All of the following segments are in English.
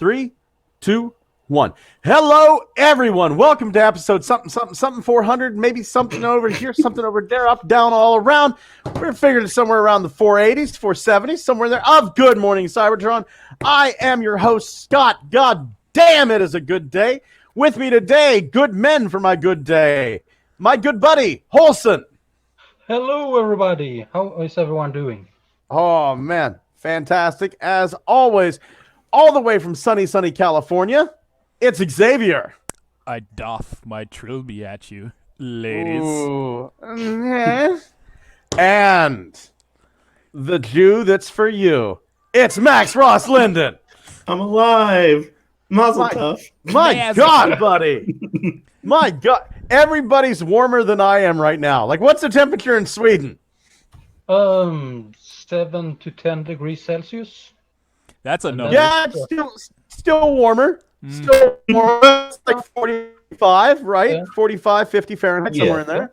3, 2, 1. Hello, everyone. Welcome to episode something 400, maybe something over here, something over there, up, down, all around. We're figuring somewhere around the 480s, 470s, somewhere there of Good Morning Cybertron. I am your host, Scott. God damn, it is a good day. With me today, good men for my good day. My good buddy, Holson. Hello, everybody. How is everyone doing? Oh, man. Fantastic. As always, all the way from sunny California, it's Xavier. I doff my trilby at you, ladies. Ooh. And the Jew that's for you, it's Max Ross Linden. I'm alive. Mazel tov. My God, buddy. My God. Everybody's warmer than I am right now. Like, what's the temperature in Sweden? 7 to 10 degrees Celsius. That's a number. Yeah, it's still warmer. Still warmer. It's like 45, right? Yeah. 45, 50 Fahrenheit, somewhere in there.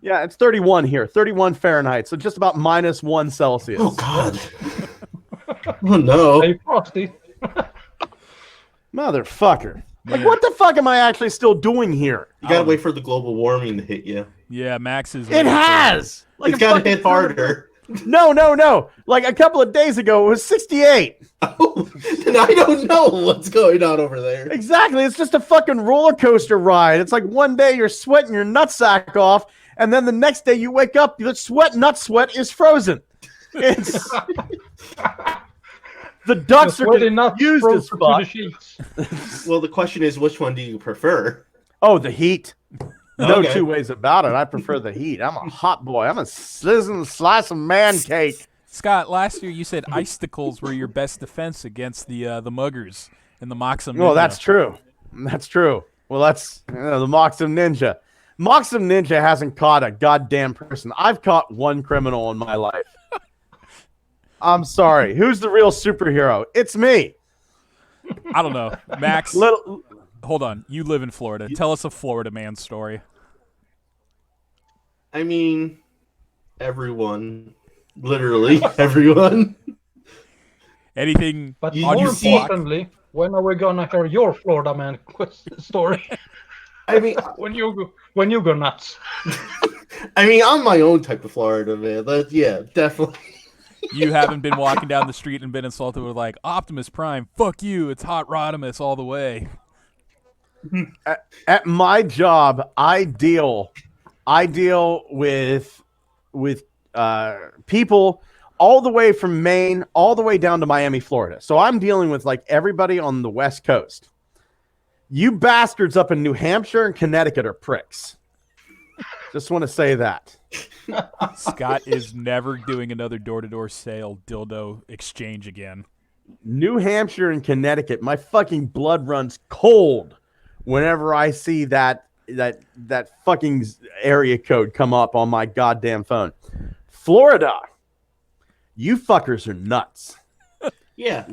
Yeah, it's 31 here. 31 Fahrenheit. So just about -1 Celsius. Oh, God. Oh, no. Hey, Frosty. Motherfucker. Like, what the fuck am I actually still doing here? You gotta wait for the global warming to hit you. Yeah, Max is. It has! Like, It's gotta hit harder. No. Like, a couple of days ago, it was 68. Oh, and I don't know what's going on over there. Exactly. It's just a fucking roller coaster ride. It's like one day you're sweating your nutsack off, and then the next day you wake up, the nut sweat is frozen. It's... The ducks are confused as fuck. Well, the question is, which one do you prefer? Oh, the heat. No Okay. two ways about it. I prefer the heat. I'm a hot boy. I'm a sizzling slice of man cake. Scott, last year you said icicles were your best defense against the muggers and the Moxum. Well, that's true. That's true. Well, that's the Moxum Ninja. Moxum Ninja hasn't caught a goddamn person. I've caught one criminal in my life. I'm sorry. Who's the real superhero? It's me. I don't know. Max, hold on. You live in Florida. Tell us a Florida man story. I mean, everyone. Literally, everyone. Anything But on more your block? importantly, when are we gonna hear your Florida man story? I mean, when you go nuts. I'm my own type of Florida man. Yeah, definitely. You haven't been walking down the street and been insulted with like Optimus Prime, fuck you, it's Hot Rodimus all the way. At my job, I deal with people all the way from Maine all the way down to Miami, Florida. So I'm dealing with like everybody on the West Coast. You bastards up in New Hampshire and Connecticut are pricks. Just want to say that. Scott is never doing another door-to-door sale dildo exchange again. New Hampshire and Connecticut, my fucking blood runs cold whenever I see that fucking area code come up on my goddamn phone. Florida, you fuckers are nuts. Yeah,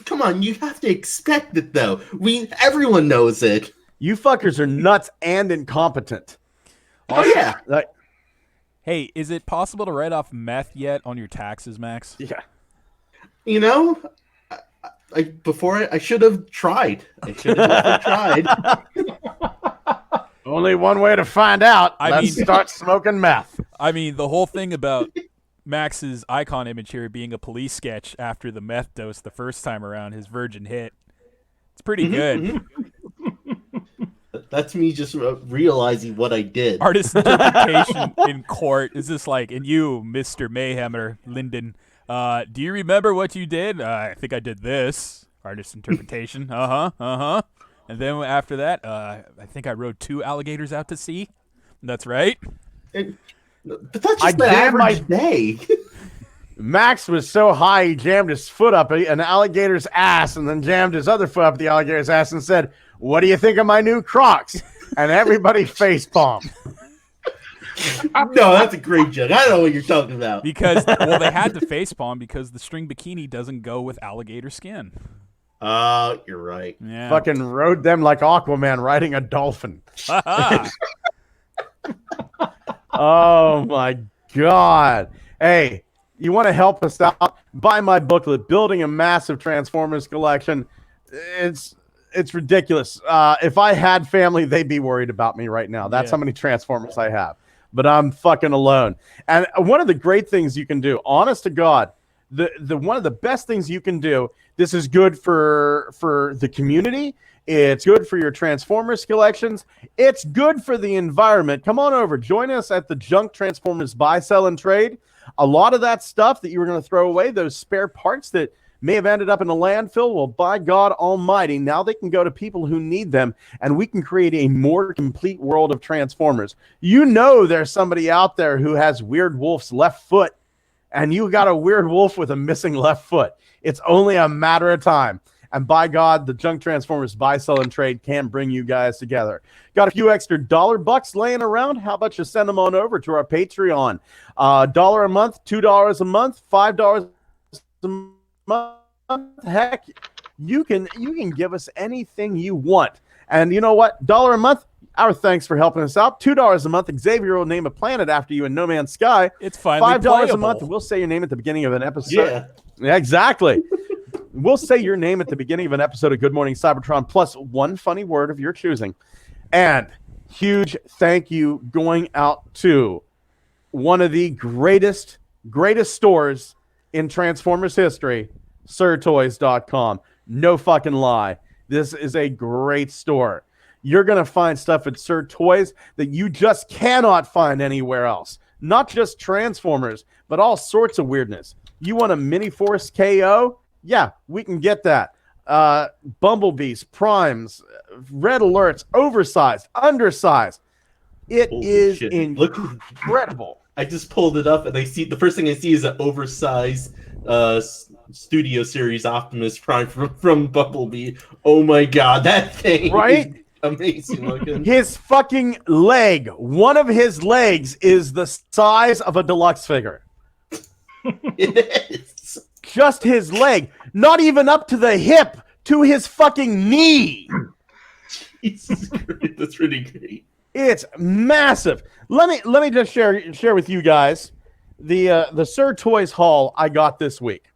come on, you have to expect it though. Everyone knows it. You fuckers are nuts and incompetent. Oh yeah. Hey, is it possible to write off meth yet on your taxes, Max? Yeah. You know, I should have tried. I should have tried. Only one way to find out. Let's start smoking meth. I mean, the whole thing about Max's icon image here being a police sketch after the meth dose the first time around, his virgin hit. It's pretty good. That's me just realizing what I did. Artist interpretation in court. Is this like, and you, Mr. Mayhem or Linden, do you remember what you did? I think I did this. Artist interpretation. And then after that, I think I rode 2 alligators out to sea. That's right. But that's just the average day. Max was so high he jammed his foot up an alligator's ass and then jammed his other foot up the alligator's ass and said, "What do you think of my new Crocs?" And everybody facepalmed. No, that's a great joke. I don't know what you're talking about. Because, well, they had to facepalm because the string bikini doesn't go with alligator skin. Oh, you're right. Yeah. Fucking rode them like Aquaman riding a dolphin. Oh, my God. Hey, you want to help us out, buy my booklet, Building a Massive Transformers Collection. It's ridiculous. If I had family, they'd be worried about me right now. That's how many Transformers I have. But I'm fucking alone. And one of the great things you can do, honest to God, the one of the best things you can do, this is good for the community. It's good for your Transformers collections. It's good for the environment. Come on over. Join us at the Junk Transformers Buy, Sell, and Trade. A lot of that stuff that you were going to throw away, those spare parts that may have ended up in a landfill, well, by God Almighty, now they can go to people who need them, and we can create a more complete world of Transformers. You know there's somebody out there who has Weird Wolf's left foot, and you got a Weird Wolf with a missing left foot. It's only a matter of time. And by God, the Junk Transformers Buy, Sell, and Trade can bring you guys together. Got a few extra $1 laying around? How about you send them on over to our Patreon? $1 a month, $2 a month, $5 a month. Heck, you can give us anything you want. And you know what? $1 a month, our thanks for helping us out. $2 a month, Xavier will name a planet after you in No Man's Sky. It's finally $5 playable. a month, we'll say your name at the beginning of an episode. Yeah, exactly. We'll say your name at the beginning of an episode of Good Morning Cybertron, plus one funny word of your choosing. And huge thank you going out to one of the greatest stores in Transformers history, SirToys.com. No fucking lie. This is a great store. You're going to find stuff at Sir Toys that you just cannot find anywhere else. Not just Transformers, but all sorts of weirdness. You want a Mini Force KO? Yeah, we can get that. Bumblebees, Primes, Red Alerts, oversized, undersized. It Holy is shit. incredible. I just pulled it up, and the first thing I see is an oversized Studio Series Optimus Prime from Bumblebee. Oh my God, that thing! Right? Is amazing looking. His fucking leg, one of his legs is the size of a deluxe figure. It is. Just his leg, not even up to the hip, to his fucking knee. Jesus Christ, that's really great. It's massive. Let me just share with you guys the Sir Toys haul I got this week.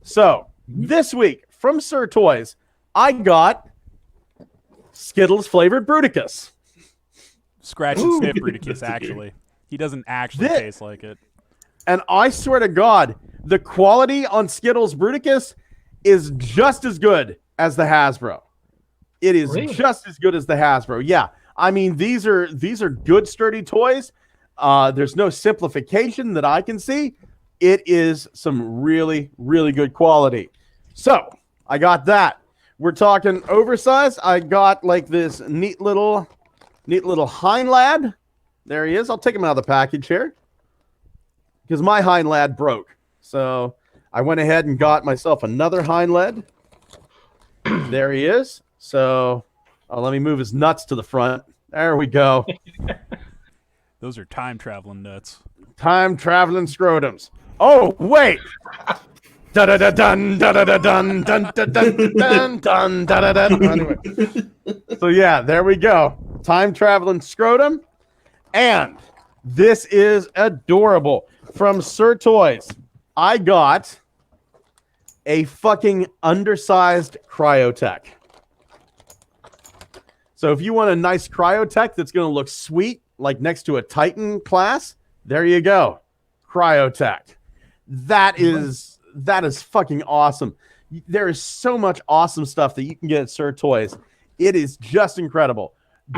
So this week from Sir Toys, I got Skittles flavored Bruticus. Scratch and sniff Bruticus, actually. He doesn't actually taste like it. And I swear to God, the quality on Skittles Bruticus is just as good as the Hasbro. It is just as good as the Hasbro. Yeah. I mean, these are good, sturdy toys. There's no simplification that I can see. It is some really, really good quality. So I got that. We're talking oversized. I got like this neat little hind lad. There he is. I'll take him out of the package here because my hind lad broke. So I went ahead and got myself another hind lad. There he is. So let me move his nuts to the front. There we go. Those are time traveling nuts. Time traveling scrotums. Oh, wait. Da da da dun da da da dun dun dun dun dun dun da da da. Anyway. So yeah, there we go. Time traveling scrotum. And this is adorable. From Sir Toys, I got a fucking undersized Cryotech. So if you want a nice Cryotech that's going to look sweet, like next to a Titan class, there you go. Cryotech. That is fucking awesome. There is so much awesome stuff that you can get at Sir Toys. It is just incredible.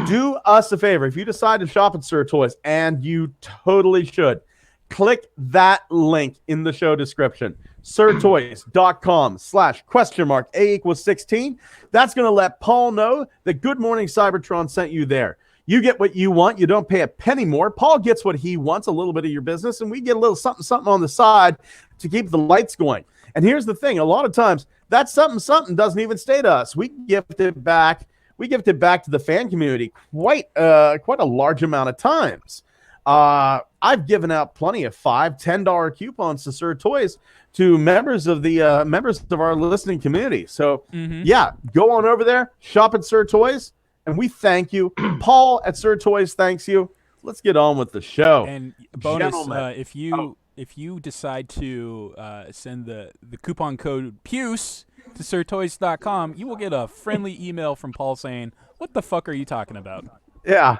Do us a favor. If you decide to shop at Sir Toys, and you totally should, click that link in the show description. sirtoys.com/?A=16. That's going to let Paul know that Good Morning Cybertron sent you there. You get what you want. You don't pay a penny more. Paul gets what he wants, a little bit of your business, and we get a little something on the side to keep the lights going. And here's the thing. A lot of times, that something doesn't even stay to us. We gift it back. We gift it back to the fan community quite a large amount of times. I've given out plenty of $5, $10 coupons to Sir Toys to members of our listening community. So yeah, go on over there, shop at Sir Toys, and we thank you. Paul at Sir Toys thanks you. Let's get on with the show. And bonus, if you if you decide to send the coupon code PUCE to sirtoys.com, you will get a friendly email from Paul saying, "What the fuck are you talking about?" Yeah.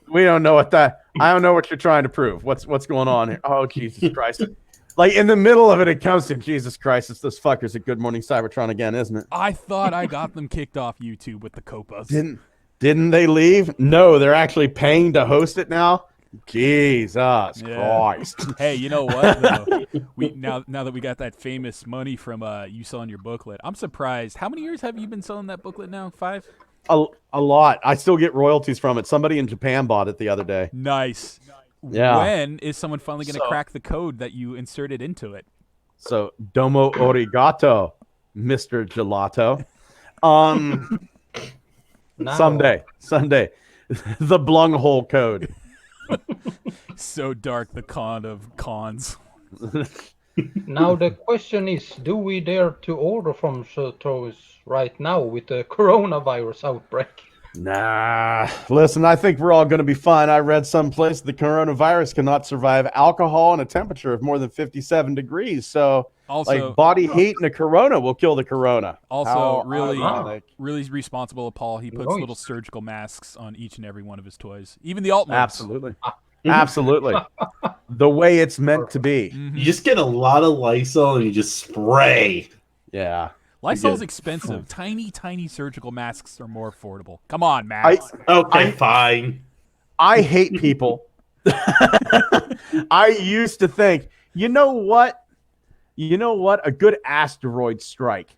We don't know what that. I don't know what you're trying to prove. What's going on here? Oh, Jesus Christ. Like in the middle of it, it comes to Jesus Christ. It's those fuckers at Good Morning Cybertron again, isn't it? I thought I got them kicked off YouTube with the copas. Didn't they leave? No, they're actually paying to host it now. Jesus Christ. Hey, you know what though? Now that we got that famous money from you selling your booklet, I'm surprised. How many years have you been selling that booklet now? 5? A lot. I still get royalties from it. Somebody in Japan bought it the other day. Nice. Yeah. When is someone finally going to crack the code that you inserted into it? So, domo arigato, Mr. Gelato. Now, Someday. The Blunghole code. So dark, the con of cons. now the question is, do we dare to order from Sir Toys right now with the coronavirus outbreak? Nah. Listen, I think we're all going to be fine. I read someplace the coronavirus cannot survive alcohol and a temperature of more than 57 degrees. So, Also, like, body heat and a corona will kill the corona. Also, How really, ironic. really responsible of Paul. He puts Nice. little surgical masks on each and every one of his toys, even the alt modes. Absolutely. Absolutely. The way it's meant to be. Mhm. You just get a lot of Lysol and you just spray. Yeah. Lysol's Good. expensive. Tiny surgical masks are more affordable. Come on, Max. Okay, fine. I hate people. I used to think, you know what? A good asteroid strike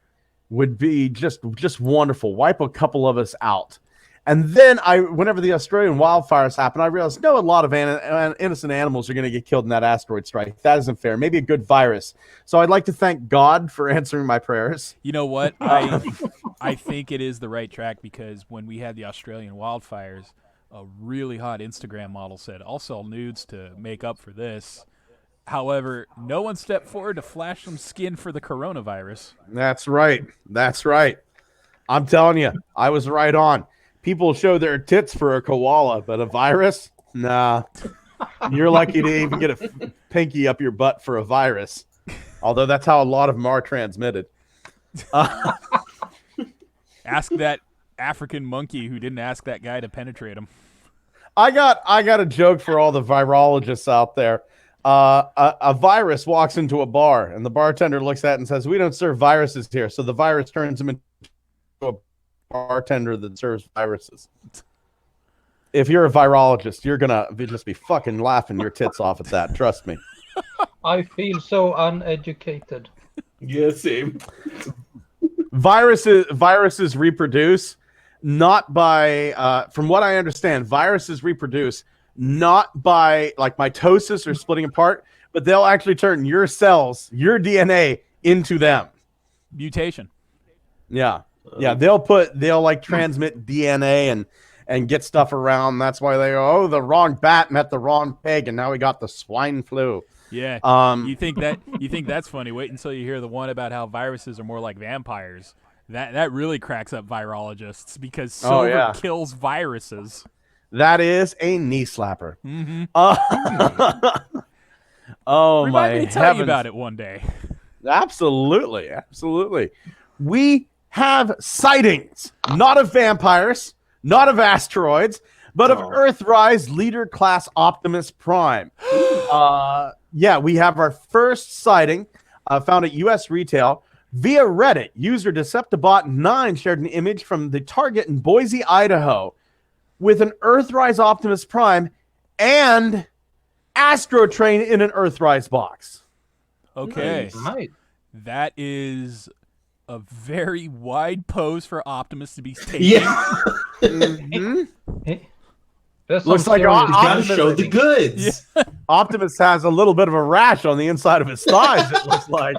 would be just wonderful. Wipe a couple of us out. And then whenever the Australian wildfires happen, I realized, no, a lot of innocent animals are going to get killed in that asteroid strike. That isn't fair. Maybe a good virus. So I'd like to thank God for answering my prayers. You know what? I think it is the right track because when we had the Australian wildfires, a really hot Instagram model said, "I'll sell nudes to make up for this." However, no one stepped forward to flash some skin for the coronavirus. That's right. I'm telling you, I was right on. People show their tits for a koala, but a virus? Nah. You're lucky to even get a pinky up your butt for a virus. Although that's how a lot of them are transmitted. Ask that African monkey who didn't ask that guy to penetrate him. I got a joke for all the virologists out there. A virus walks into a bar, and the bartender looks at it and says, "We don't serve viruses here." So the virus turns him into a bartender that serves viruses. If you're a virologist, you're gonna just be fucking laughing your tits off at that. Trust me. I feel so uneducated. Yeah, same. Viruses reproduce not by, from what I understand, viruses reproduce not by like mitosis or splitting apart, but they'll actually turn your cells, your DNA, into them. Mutation. Yeah. Yeah, they'll like transmit DNA and get stuff around. That's why they go, oh, the wrong bat met the wrong pig, and now we got the swine flu. Yeah. You think that's funny? Wait until you hear the one about how viruses are more like vampires. That really cracks up virologists because silver kills viruses. That is a knee slapper. Mm-hmm. Oh Remind my me to tell heavens. you about it one day. Absolutely. We have sightings, not of vampires, not of asteroids, but of Earthrise Leader Class Optimus Prime. Yeah, we have our first sighting found at U.S. retail via Reddit. User Deceptibot9 shared an image from the Target in Boise, Idaho, with an Earthrise Optimus Prime and Astro Train in an Earthrise box. Okay. Nice. That is a very wide pose for Optimus to be taking. Yeah. There's Looks some like serious- You gotta Optimus- show the goods. Optimus has a little bit of a rash on the inside of his thighs, it looks like.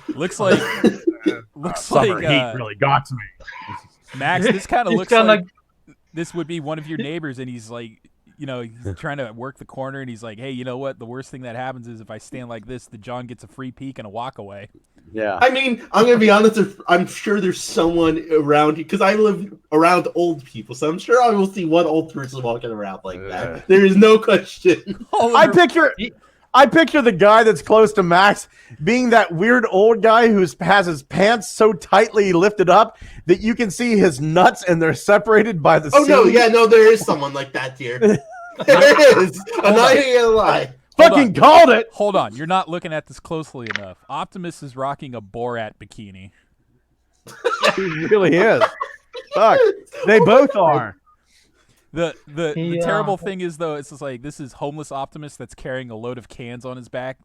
Looks like Summer heat really got to me. Max, this kind of It's looks kinda- like this would be one of your neighbors, and he's like, you know, he's trying to work the corner, and he's like, hey, you know what? The worst thing that happens is if I stand like this, the John gets a free peek and a walk away. Yeah. I mean, I'm gonna be honest. I'm sure there's someone around here because I live around old people, so I'm sure I will see one old person walking around like that. There is no question. I I picture the guy that's close to Max being that weird old guy who has his pants so tightly lifted up that you can see his nuts and they're separated by the Oh seam. no, yeah, no, there is someone like that here. There is. I'm not even gonna lie. Fucking called it. Hold on, you're not looking at this closely enough. Optimus is rocking a Borat bikini. He really is. Fuck. They both are. The terrible thing is though, it's just like this is homeless Optimus that's carrying a load of cans on his back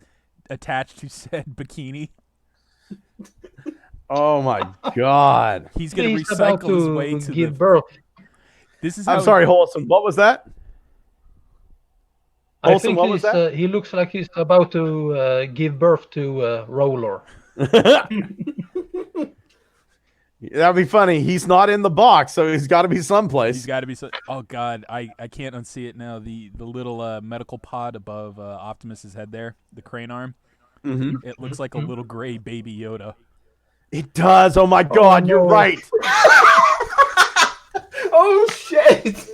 attached to said bikini. Oh my god. He's gonna He's about recycle his to way to give the birth. This is I'm how sorry, Wholesome. What was that? I Wholesome, think what was that? he looks like he's about to give birth to Roller. That'd be funny. He's not in the box, so he's got to be someplace. he's got to be so. Oh God, I can't unsee it now. The little medical pod above Optimus's head there, the crane arm. Mm-hmm. It looks like a little gray baby Yoda. It does. Oh my god, you're no. right. Oh shit!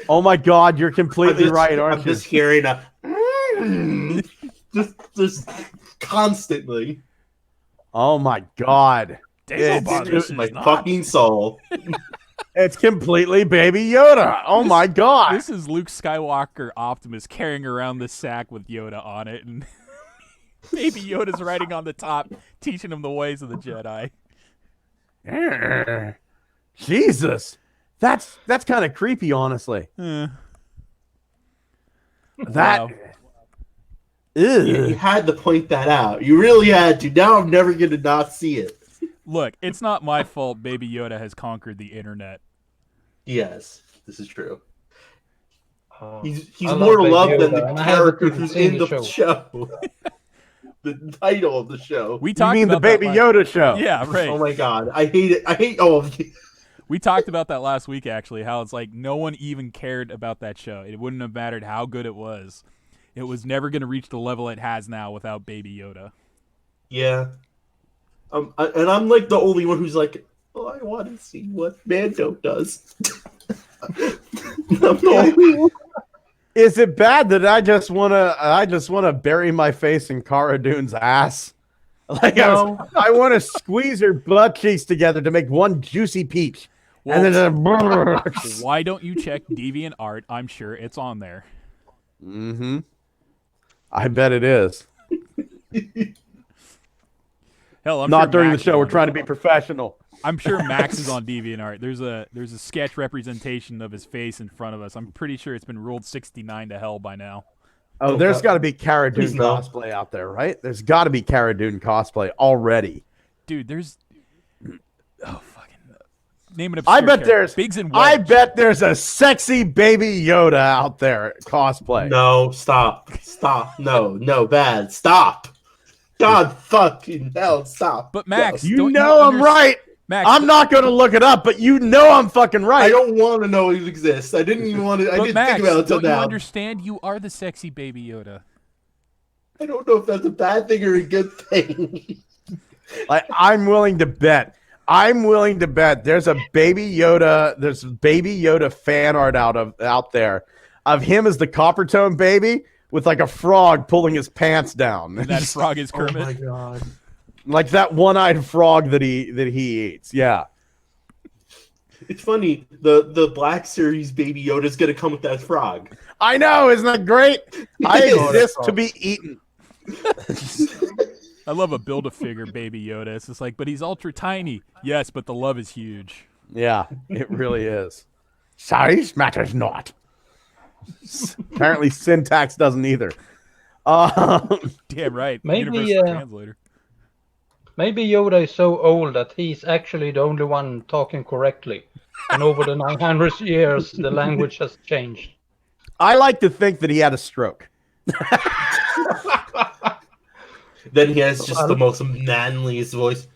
Oh my god, you're completely right, aren't I'm you? just hearing a just constantly. Oh my god. Dagobah, My fucking soul. It's completely Baby Yoda. Oh my god. This is Luke Skywalker Optimus carrying around this sack with Yoda on it, and Baby Yoda's riding on the top, teaching him the ways of the Jedi. Jesus. That's kind of creepy, honestly. Eh. That. Wow. You had to point that out. You really had to. Now I'm never gonna not see it. Look, it's not my fault Baby Yoda has conquered the internet. Yes, this is true. He's I more love loved Baby than the Yoda, and I haven't character even who's seen in the the show. show. The title of the show. We You talked mean the about that Baby Yoda show? Yeah, right. Oh my god, I hate it. I hate all of you. We talked about that last week, actually, how it's like no one even cared about that show. It wouldn't have mattered how good it was. It was never going to reach the level it has now without Baby Yoda. Yeah. And I'm like the only one who's like, oh, I want to see what Mando does. I'm the only one. Is it bad that I just wanna bury my face in Cara Dune's ass? Like No. I want to squeeze her butt cheeks together to make one juicy peach. Well, And then why don't you check DeviantArt? I'm sure it's on there. Mm-hmm. I bet it is. Hell, I'm Not sure during Max the show. is We're on trying it. to be professional. I'm sure Max is on DeviantArt. There's a sketch representation of his face in front of us. I'm pretty sure it's been ruled 69 to hell by now. Oh, there's got to be Cara Dune Please no. cosplay out there, right? There's got to be Cara Dune cosplay already. Dude, there's fucking name it. I bet there's Biggs and I Wedge. bet there's a sexy Baby Yoda out there cosplay. No, stop. No, bad. Stop. God fucking hell, stop. But Max, You don't know I'm under- right. Max, I'm not going to look it up, but you know I'm fucking I right. don't want to know it exists. I didn't even want to. I But didn't Max, think about it until don't you now. understand? You are the sexy Baby Yoda. I don't know if that's a bad thing or a good thing. Like I'm willing to bet. There's a Baby Yoda. There's Baby Yoda fan art out there of him as the copper tone baby with like a frog pulling his pants down. And that frog is Oh my Kermit. god. Like that one-eyed frog that he eats. Yeah. It's funny. The Black Series Baby Yoda's gonna come with that frog. I know, isn't that great? I It is. exist to be eaten. I love a Build-A-Figure Baby Yoda. It's just like, but he's ultra tiny. Yes, but the love is huge. Yeah, it really is. Size matters not. Apparently, syntax doesn't either. Damn right. Maybe, Universal translator. Maybe Yoda is so old that he's actually the only one talking correctly. And over the 900 years, the language has changed. I like to think that he had a stroke. Then he has just the most manliest voice.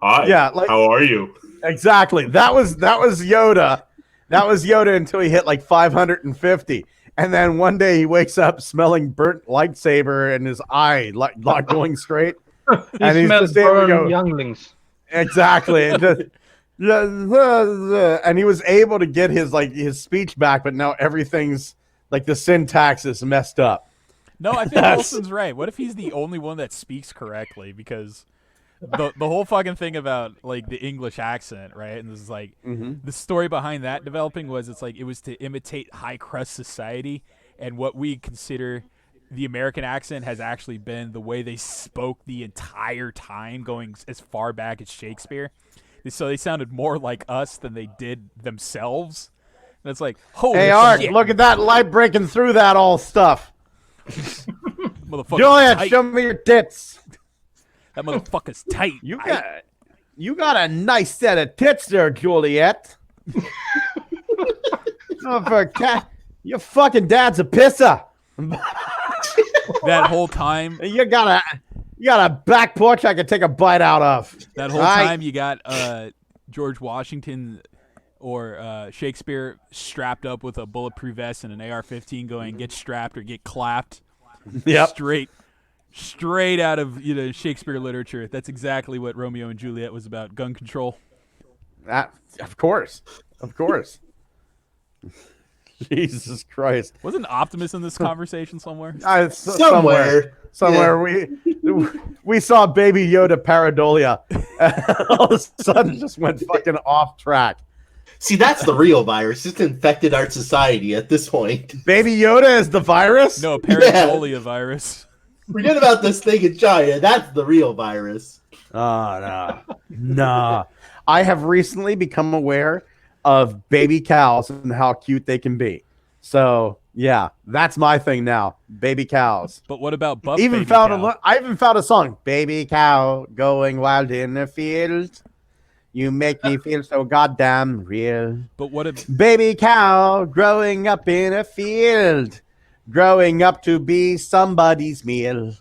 Hi. Yeah, like- how are you? Exactly. That was Yoda. That was Yoda until he hit like 550. And then one day he wakes up smelling burnt lightsaber and his eye like going straight. He And he's smells just able to burned go- younglings. Exactly. And, and he was able to get his speech back, but now everything's like the syntax is messed up. No, I think Olsen's right. What if he's the only one that speaks correctly? Because the whole fucking thing about like the English accent, right? And this is like the story behind that developing was it was to imitate high crust society, and what we consider the American accent has actually been the way they spoke the entire time, going as far back as Shakespeare. So they sounded more like us than they did themselves. And it's like, holy Hey, Art, shit. look at that light breaking through that all stuff. Motherfucker's Juliet, tight. show me your tits. That motherfucker's tight. You got a nice set of tits there, Juliet. Oh, for a cat, your fucking dad's a pisser. That whole time, You got a back porch I could take a bite out of. that whole time you got George Washington or Shakespeare strapped up with a bulletproof vest and an AR-15 going, get strapped or get clapped. Yep. Straight out of Shakespeare literature. That's exactly what Romeo and Juliet was about, gun control. Of course. Jesus Christ. Wasn't Optimus in this conversation somewhere? Somewhere we saw Baby Yoda Pareidolia. All of a sudden just went fucking off track. See, that's the real virus. It's infected our society at this point. Baby Yoda is the virus? No, Pareidolia virus. Forget about this thing in China. That's the real virus. Oh, no. Nah. I have recently become aware of baby cows and how cute they can be. So, yeah, that's my thing now. Baby cows. But what about buff I baby cow? even found a song. Baby cow going wild in the field. You make me feel so goddamn real. But what if Baby cow growing up in a field. Growing up to be somebody's meal.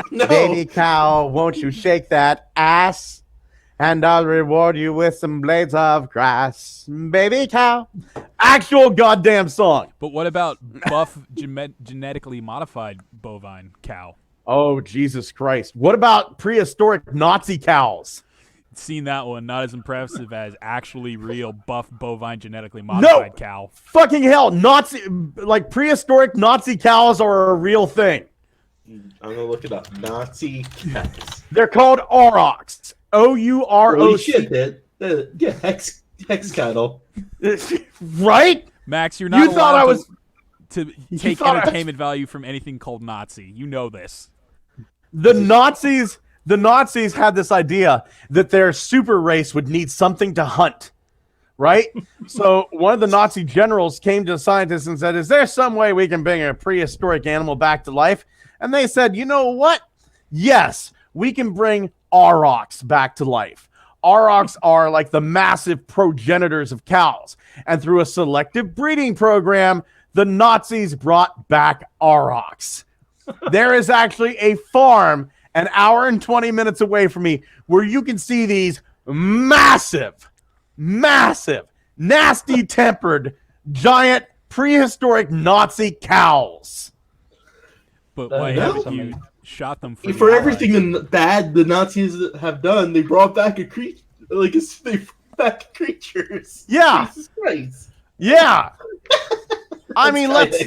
No. Baby cow, won't you shake that ass? And I'll reward you with some blades of grass. Baby cow. Actual goddamn song. But what about buff genetically modified bovine cow? Oh, Jesus Christ. What about prehistoric Nazi cows? Seen that one. Not as impressive as actually real buff bovine genetically modified cow. Fucking hell. Prehistoric Nazi cows are a real thing. I'm going to look it up. Nazi cats. They're called aurochs. O-U-R-O-C. Holy shit. Yeah, hex cattle. Right? Max, you're not thought allowed I was... to take thought I was- entertainment value from anything called Nazi. You know this. The Nazis had this idea that their super race would need something to hunt, right? So one of the Nazi generals came to the scientists and said, is there some way we can bring a prehistoric animal back to life? And they said, you know what? Yes, we can bring aurochs back to life. Aurochs are like the massive progenitors of cows. And through a selective breeding program, the Nazis brought back aurochs. There is actually a farm an hour and 20 minutes away from me where you can see these massive, nasty-tempered, giant, prehistoric Nazi cows. But why no. haven't you shot them for For the everything bad the Nazis have done, they brought back they brought back creatures. Yeah. Jesus Christ. Yeah. I mean, let's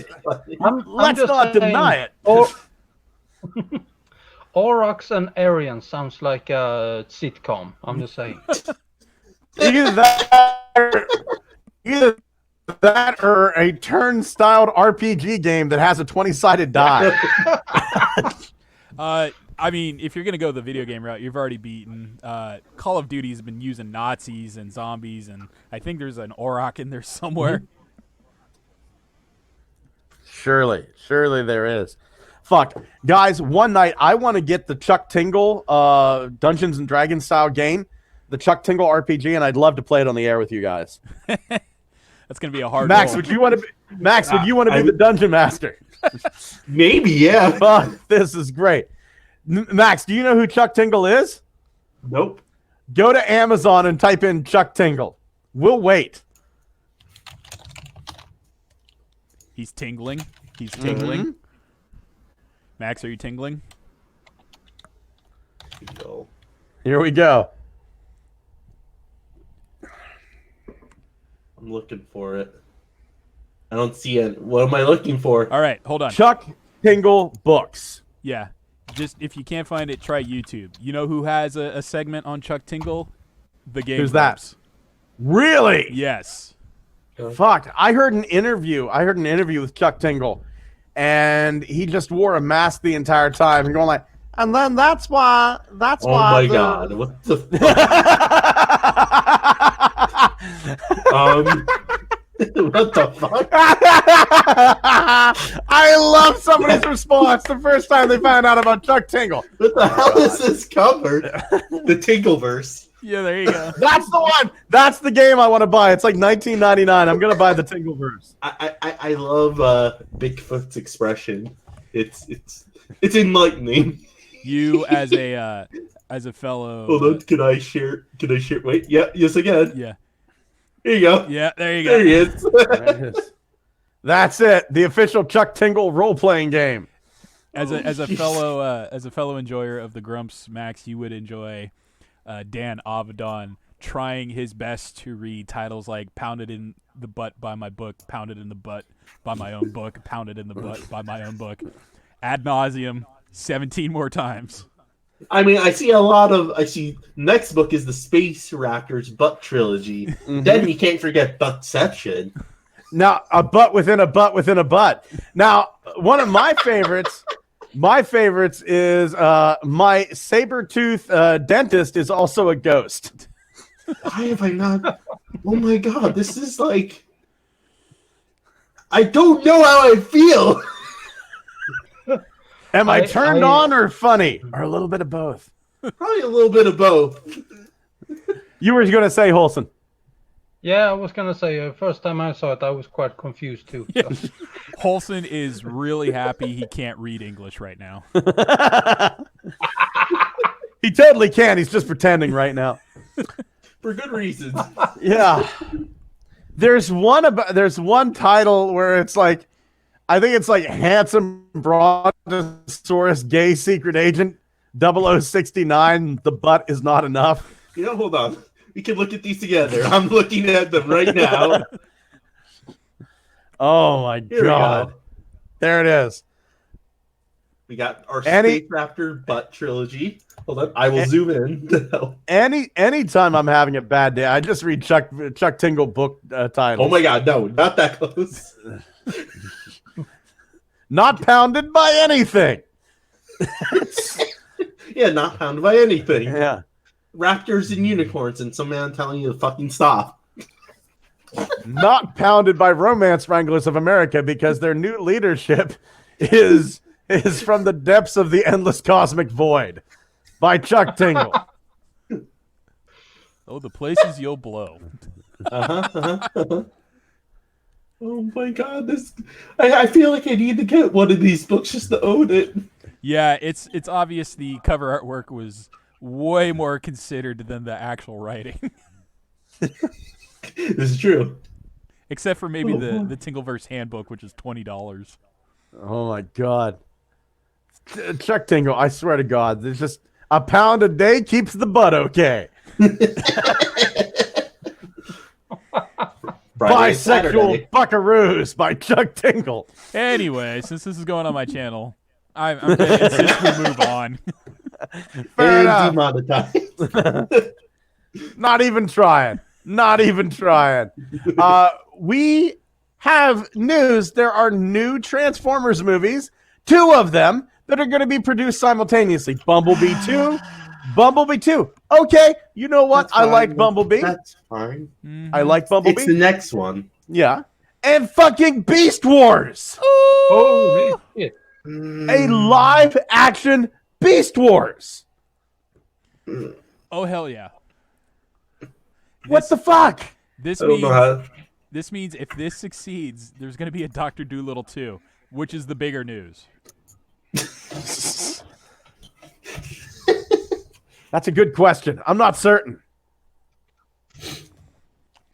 I'm not just saying, deny it. Aurochs and Aryans sounds like a sitcom. I'm just saying. Either that or a turn-styled RPG game that has a 20-sided die. I mean, if you're going to go the video game route, you've already beaten. Call of Duty's been using Nazis and zombies, and I think there's an Auroch in there somewhere. Surely there is. Fuck. Guys, one night I want to get the Chuck Tingle Dungeons and Dragons style game, the Chuck Tingle RPG, and I'd love to play it on the air with you guys. That's going to be a hard Max, roll. would you want to be the dungeon master? Maybe, yeah. Fuck, this is great. Max, do you know who Chuck Tingle is? Nope. Go to Amazon and type in Chuck Tingle. We'll wait. He's tingling. He's tingling. Mm-hmm. Max, are you tingling? No. Here we go. I'm looking for it. I don't see it. What am I looking for? All right, hold on. Chuck Tingle books. Yeah. Just if you can't find it, try YouTube. You know who has a segment on Chuck Tingle? The Game Who's that? Grumps. Really? Yes. Fuck. I heard an interview with Chuck Tingle, and he just wore a mask the entire time and going like, and then that's why. Oh my god! What the fuck? What the fuck? I love somebody's response the first time they found out about Chuck Tingle. What the hell is this cover? The Tingleverse. Yeah, there you go. That's the one. That's the game I want to buy. It's like $19.99. I'm gonna buy the Tingleverse. I love Bigfoot's expression. It's enlightening. You as a fellow. Hold on, can I share? Wait, yeah, yes, I can. Yeah. Here you go. Yeah, there you go. There he is. There it is. That's it. The official Chuck Tingle role-playing game. As a fellow enjoyer of the Grumps, Max, you would enjoy Dan Avedon trying his best to read titles like "Pounded in the Butt by My Book," "Pounded in the Butt by My Own Book," "Pounded in the Butt by My Own Book," ad nauseum, 17 more times. I mean, I see next book is the Space Raptors Butt Trilogy. Mm-hmm. Then you can't forget Buttception. Now, a butt within a butt within a butt. Now, one of my favorites is my saber-tooth dentist is also a ghost. Why have I not? Oh my god, this is like... I don't know how I feel. Am I turned on or funny? Or a little bit of both? Probably a little bit of both. You were going to say, Holson. Yeah, I was gonna say, first time I saw it, I was quite confused too. So. Holson is really happy he can't read English right now. He totally can. He's just pretending right now. For good reasons. Yeah. There's one title where it's like, I think it's like Handsome Brontosaurus Gay Secret Agent 0069. The butt is not enough. You know, hold on. We can look at these together. I'm looking at them right now. Oh my Here god. There it is. We got our Space Raptor Butt Trilogy. Hold on. I will zoom in. Anytime I'm having a bad day, I just read Chuck Tingle book titles. Oh my god, no, not that close. Not pounded by anything. Yeah, not pounded by anything. Yeah. Raptors and unicorns and some man telling you to fucking stop. Not pounded by Romance Wranglers of America because their new leadership is from the depths of the endless cosmic void by Chuck Tingle. Oh, the places you'll blow. Oh my god, this! I feel like I need to get one of these books just to own it. Yeah, it's obvious the cover artwork was way more considered than the actual writing. This is true. Except for maybe the Tingleverse handbook, which is $20. Oh my god. Chuck Tingle, I swear to God, there's just a pound a day keeps the butt okay. Bisexual Buckaroos by Chuck Tingle. Anyway, since this is going on my channel, I'm going to insist we move on. Fair enough. Demonetized. Not even trying. Not even trying. We have news. There are new Transformers movies, 2 of them, that are going to be produced simultaneously. Bumblebee 2. Bumblebee 2. Okay, you know what? I like Bumblebee. That's fine. I like Bumblebee. It's the next one. Yeah. And fucking Beast Wars. Holy shit. A live action Beast Wars. Oh, hell yeah. What the fuck? This I don't know how. means if this succeeds, there's going to be a Dr. Dolittle 2, which is the bigger news. That's a good question. I'm not certain.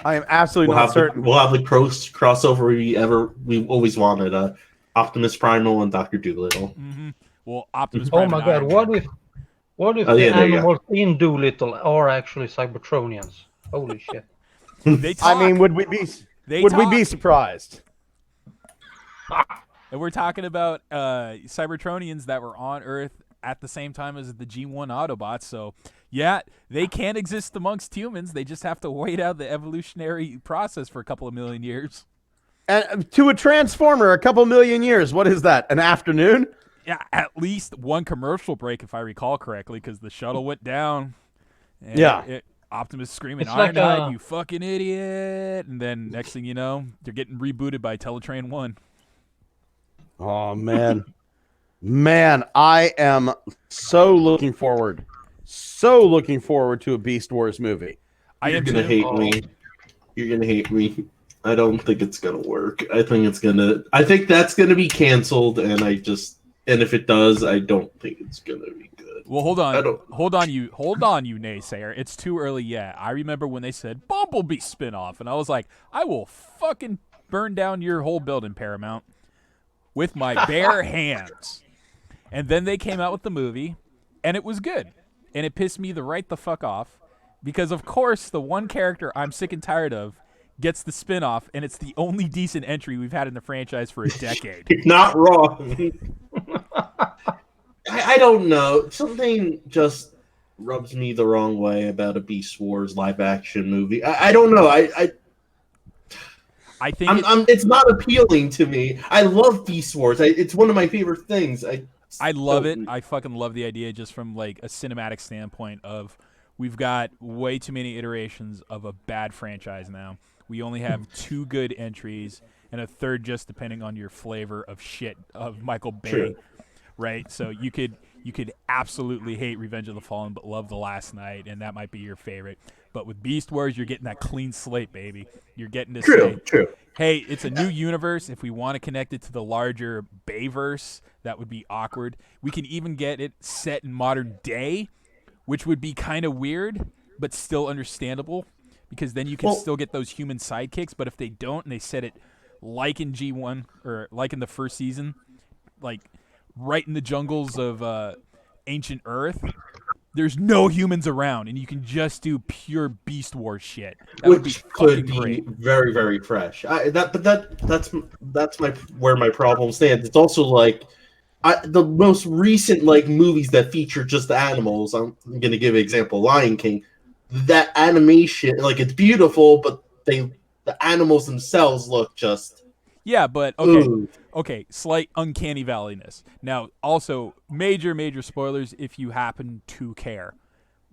I am absolutely not certain. We'll have the crossover we always wanted. Optimus Primal and Dr. Dolittle. Mm-hmm. Well, Optimus Oh Prime my and god, Iron Man. what if Oh, the yeah, there you go. animals in Doolittle are actually Cybertronians? Holy shit. They talk. I mean, would we be They we talk. be surprised? And we're talking about Cybertronians that were on Earth at the same time as the G1 Autobots. So, yeah, they can exist amongst humans. They just have to wait out the evolutionary process for a couple of million years. And to a transformer, a couple million years. What is that? An afternoon? Yeah, at least one commercial break, if I recall correctly, because the shuttle went down. And Yeah. Optimus screaming, It's like Ironhide, you fucking idiot. And then next thing you know, they're getting rebooted by Teletrain 1. Oh, man. Man, I am so looking forward to a Beast Wars movie. You're gonna hate me. You're gonna hate me. I don't think it's gonna work. I think that's gonna be canceled, and if it does, I don't think it's gonna be good. Well, hold on, you naysayer. It's too early yet. I remember when they said Bumblebee spinoff, and I was like, I will fucking burn down your whole building, Paramount, with my bare hands. And then they came out with the movie, and it was good. And it pissed me right the fuck off, because of course the one character I'm sick and tired of gets the spinoff, and it's the only decent entry we've had in the franchise for a decade. You're not wrong. I don't know. Something just rubs me the wrong way about a Beast Wars live action movie. I don't know. I think it's not appealing to me. I love Beast Wars. It's one of my favorite things. I love it. I fucking love the idea just from like a cinematic standpoint of we've got way too many iterations of a bad franchise now. We only have 2 good entries and a third just depending on your flavor of shit of Michael Bay. True. Right? So you could absolutely hate Revenge of the Fallen but love The Last Night, and that might be your favorite. But with Beast Wars, you're getting that clean slate, baby. You're getting to say, hey, it's a new universe. If we want to connect it to the larger Bayverse, that would be awkward. We can even get it set in modern day, which would be kind of weird, but still understandable, because then you can still get those human sidekicks. But if they don't and they set it like in G1 or like in the first season, like right in the jungles of ancient Earth, there's no humans around, and you can just do pure Beast Wars shit. That would be could be great. very, very fresh. That's where my problem stands. It's also like the most recent like movies that feature just animals. I'm gonna give an example: Lion King. That animation, like it's beautiful, but the animals themselves look just. Yeah, but okay, slight uncanny valleyness. Now, also, major spoilers if you happen to care.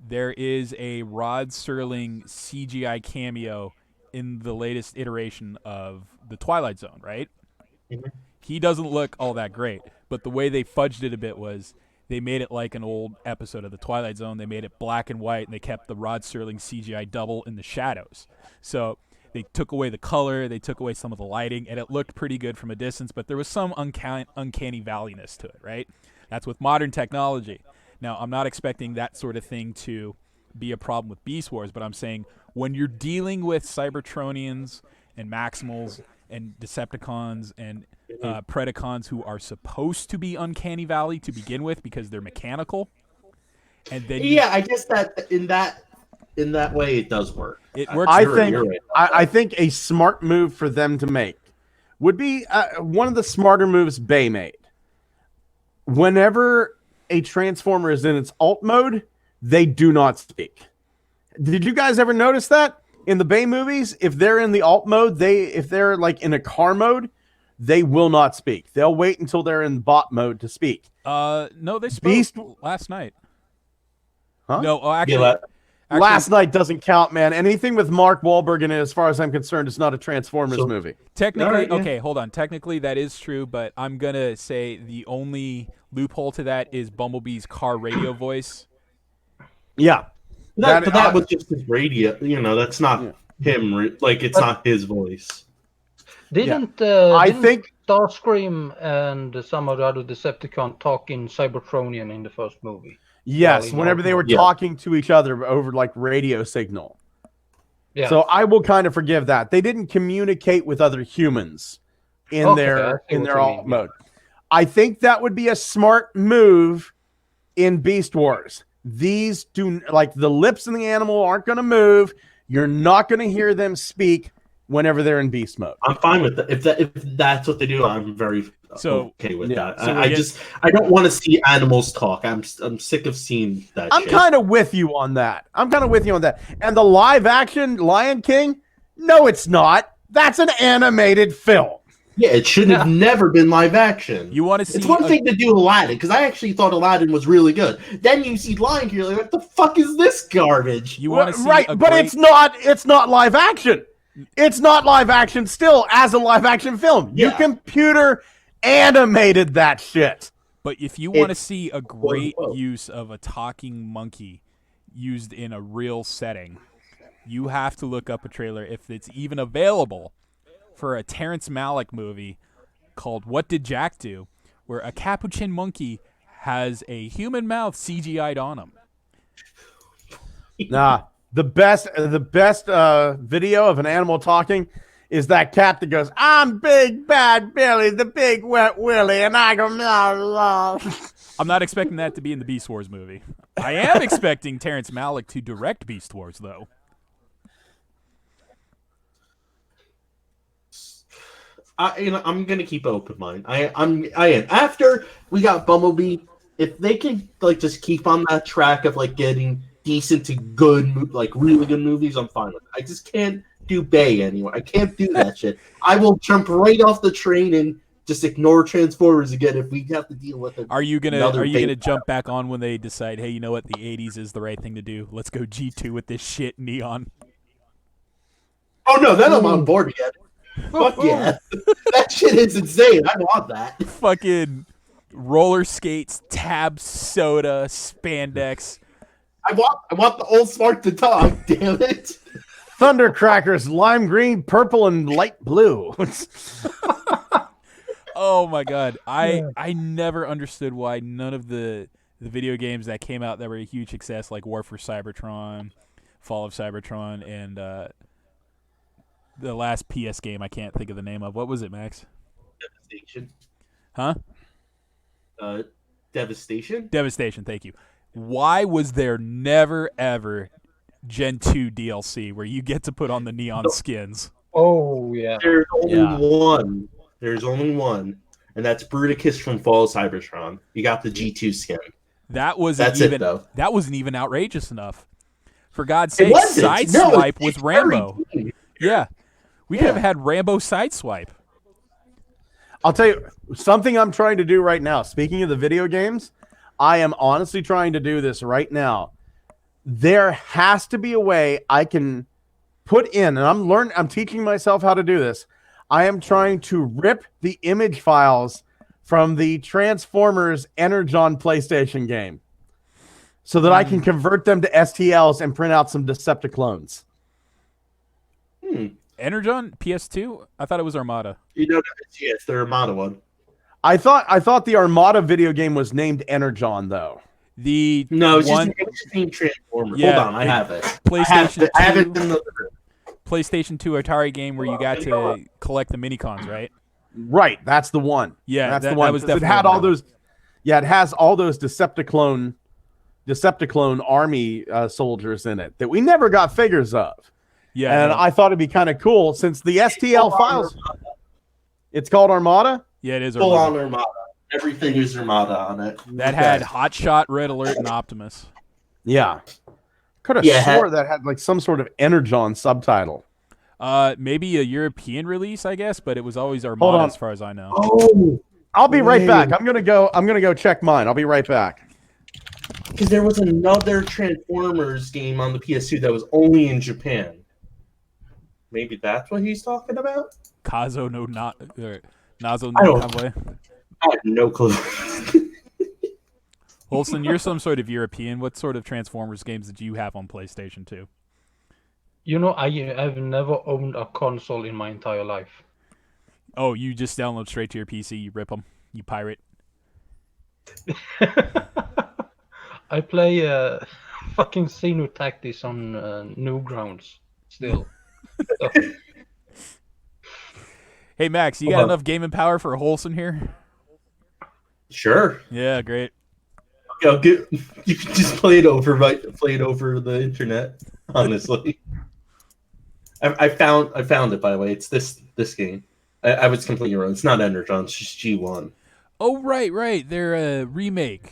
There is a Rod Serling CGI cameo in the latest iteration of The Twilight Zone, right? Mm-hmm. He doesn't look all that great, but the way they fudged it a bit was they made it like an old episode of The Twilight Zone. They made it black and white, and they kept the Rod Serling CGI double in the shadows. So they took away the color, they took away some of the lighting, and it looked pretty good from a distance, but there was some uncanny valleyness to it, right? That's with modern technology. Now, I'm not expecting that sort of thing to be a problem with Beast Wars, but I'm saying when you're dealing with Cybertronians and Maximals and Decepticons and Predacons who are supposed to be uncanny valley to begin with because they're mechanical, and then I guess that in that way it does work. It works. I think a smart move for them to make would be one of the smarter moves Bay made. Whenever a Transformer is in its alt mode, they do not speak. Did you guys ever notice that in the Bay movies? If they're in the alt mode, if they're like in a car mode, they will not speak. They'll wait until they're in bot mode to speak. No, they spoke last night. Huh? No, actually, Last Night doesn't count, man. Anything with Mark Wahlberg in it, as far as I'm concerned, is not a Transformers movie. Technically, okay, hold on. Technically, that is true, but I'm going to say the only loophole to that is Bumblebee's car radio voice. Yeah. That was just his radio. That's not him. Like, it's not his voice. Didn't Starscream and some of the other Decepticon talk in Cybertronian in the first movie? Yes, whenever they were talking to each other over like radio signal. Yeah. So I will kind of forgive that. They didn't communicate with other humans in their alt mode. I think that would be a smart move in Beast Wars. These the lips in the animal aren't going to move. You're not going to hear them speak. whenever they're in beast mode. I'm fine with that. If that's what they do, I'm very okay with yeah. that. So I don't want to see animals talk. I'm sick of seeing that. I'm kind of with you on that. And the live action Lion King, no, it's not. That's an animated film. Yeah, it should have never been live action. You want to see? It's one thing to do Aladdin, because I actually thought Aladdin was really good. Then you see Lion King, you're like, what the fuck is this garbage? You want to see? Right, but it's not. It's not live action. It's not live action still as a live action film. Yeah. You computer animated that shit. But if you want to see a great use of a talking monkey used in a real setting, you have to look up a trailer, if it's even available, for a Terrence Malick movie called What Did Jack Do?, where a capuchin monkey has a human mouth CGI'd on him. Nah, the best video of an animal talking is that cat that goes, "I'm Big Bad Billy, the Big Wet Willie, and I go blah, blah." I'm not expecting that to be in the Beast Wars movie. I am expecting Terrence Malick to direct Beast Wars, though. I'm gonna keep an open mind. I am. After we got Bumblebee, if they can just keep on that track of getting decent to good, really good movies, I'm fine with it. I just can't do Bay anymore. I can't do that shit. I will jump right off the train and just ignore Transformers again if we have to deal with it. Are you gonna jump back on when they decide, hey, you know what, the '80s is the right thing to do? Let's go G2 with this shit, Neon. Oh no, then I'm on board again. Fuck yeah. That shit is insane. I want that. Fucking roller skates, tab soda, spandex. I want the old smart to talk, damn it. Thundercrackers, lime green, purple, and light blue. Oh my god. I never understood why none of the video games that came out that were a huge success, like War for Cybertron, Fall of Cybertron, and the last PS game I can't think of the name of. What was it, Max? Devastation. Huh? Devastation? Devastation, thank you. Why was there never, ever Gen 2 DLC where you get to put on the neon skins? Oh, yeah. There's only one. There's only one. And that's Bruticus from Fall of Cybertron. You got the G2 skin. That wasn't even outrageous enough. For God's sake, Sideswipe was Rambo. Yeah. We could have had Rambo Sideswipe. I'll tell you something I'm trying to do right now. Speaking of the video games, I am honestly trying to do this right now. There has to be a way I can put in, and I'm teaching myself how to do this. I am trying to rip the image files from the Transformers Energon PlayStation game so that I can convert them to STLs and print out some Decepticlones. Energon PS2? I thought it was Armada. It's the Armada one. I thought the Armada video game was named Energon though. It's just named Transformers. Yeah, hold on, I have it. PlayStation 2. I have it in the PlayStation 2 Atari game where you got to collect the minicons, right? Right, that's the one. Yeah, that's the one. That was definitely it had all those. Yeah, it has all those Decepticlone army soldiers in it that we never got figures of. Yeah, and I thought it'd be kind of cool since the STL files. It's called Armada. Yeah, it is full on Armada. Everything is Armada on it. That had Hotshot, Red Alert, and Optimus. Yeah, could have swore that had some sort of Energon subtitle. Maybe a European release, I guess, but it was always Armada as far as I know. Oh, I'll be right back. I'm gonna go check mine. I'll be right back. Because there was another Transformers game on the PS2 that was only in Japan. Maybe that's what he's talking about? Nazo no Convoy. I have no clue. Olsen, you're some sort of European. What sort of Transformers games did you have on PlayStation 2? I've never owned a console in my entire life. Oh, you just download straight to your PC, you rip them, you pirate. I play fucking Xeno Tactics on Newgrounds still. Hey Max, you got enough gaming power for Holson here? Sure. Yeah, great. You can just play it over the internet. Honestly, I found it, by the way. It's this game. I was completely wrong. It's not Energon. It's just G1. Oh, right. They're a remake.